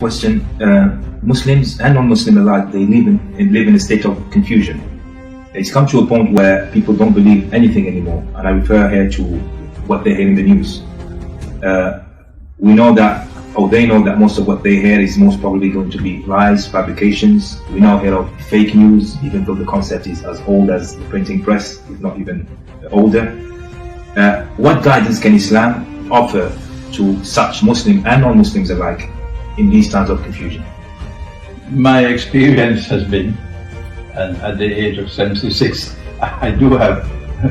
Question: Muslims and non-Muslim alike, they live in a state of confusion. It's come to a point where people don't believe anything anymore, and I refer here to what they hear in the news. We know that, or they know that most of what they hear is most probably going to be lies, fabrications. We now hear of fake news, even though the concept is as old as the printing press, if not even older. What guidance can Islam offer to such Muslim and non-Muslims alike in these times of confusion? My experience has been, and at the age of 76, I do have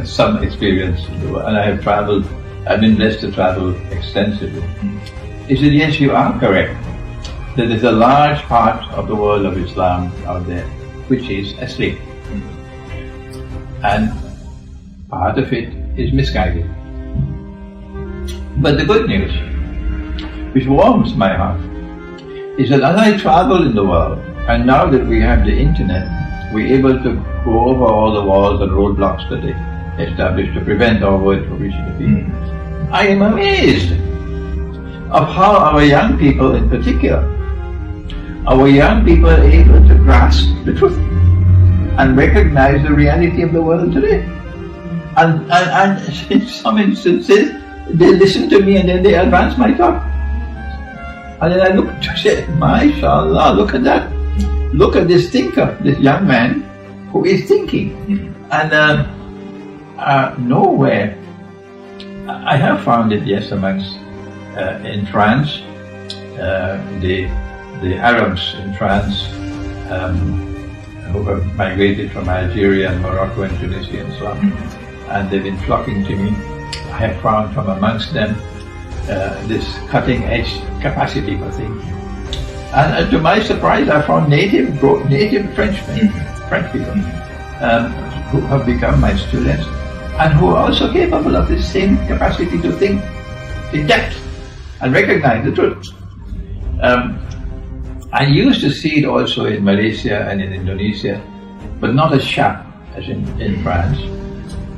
some experience, and I have traveled, I've been blessed to travel extensively. Is that yes, you are correct, that there's a large part of the world of Islam out there which is asleep. And part of it is misguided. But the good news, which warms my heart, is that as I travel in the world, and now that we have the internet, we're able to go over all the walls and roadblocks that they established to prevent our word from reaching the people. I am amazed of how our young people in particular, our young people are able to grasp the truth and recognize the reality of the world today. And in some instances, they listen to me and then they advance my thought. And then I look to say, MashaAllah, look at that. Look at this thinker, this young man who is thinking. And nowhere, I have found it, yes, amongst, in France, the Arabs in France who have migrated from Algeria and Morocco and Tunisia and so on, and they've been flocking to me. I have found from amongst them this cutting-edge capacity for thinking. And to my surprise, I found native Frenchmen, French people, who have become my students, and who are also capable of this same capacity to think in depth and recognize the truth. I used to see it also in Malaysia and in Indonesia, but not as sharp as in France.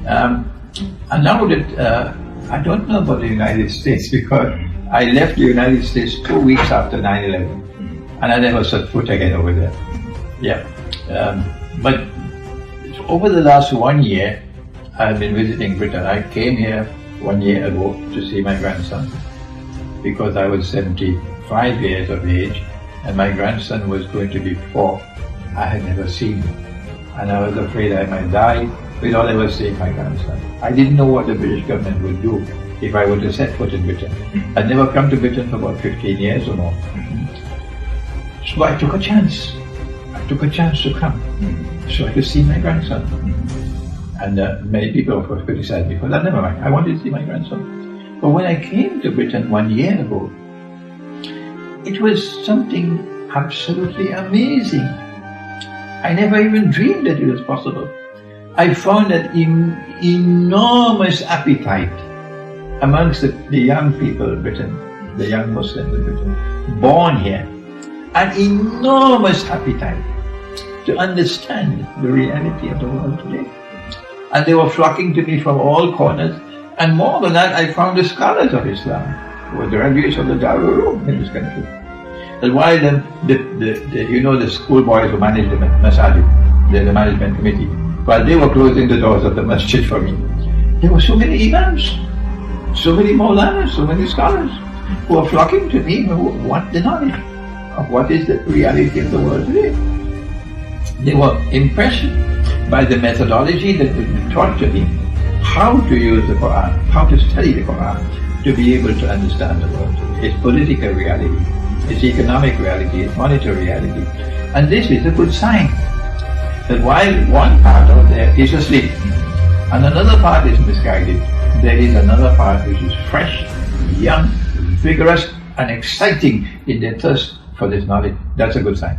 And now that I don't know about the United States, because I left the United States 2 weeks after 9/11, and I never set foot again over there. Yeah, but over the last 1 year, I've been visiting Britain. I came here 1 year ago to see my grandson, because I was 75 years of age, and my grandson was going to be 4. I had never seen him, and I was afraid I might die without ever seeing my grandson. I didn't know what the British government would do if I were to set foot in Britain. I'd never come to Britain for about 15 years or more. So I took a chance. I took a chance to come, so I could see my grandson. And many people of course criticized me for that. Never mind, I wanted to see my grandson. But when I came to Britain 1 year ago, it was something absolutely amazing. I never even dreamed that it was possible. I found an enormous appetite amongst the young people in Britain, the young Muslims in Britain, born here. An enormous appetite to understand the reality of the world today. And they were flocking to me from all corners. And more than that, I found the scholars of Islam, who were the graduates of the Darul Uloom in this country. And while the schoolboys who managed the masajid, the management committee, while they were closing the doors of the masjid for me, there were so many imams, so many maulanas, so many scholars who were flocking to me who want the knowledge of what is the reality of the world today. They were impressed by the methodology that was taught to me, how to use the Quran, how to study the Quran, to be able to understand the world today. Its political reality, its economic reality, its monetary reality. And this is a good sign, that while one part of there is asleep, and another part is misguided, there is another part which is fresh, young, vigorous, and exciting in their thirst for this knowledge. That's a good sign.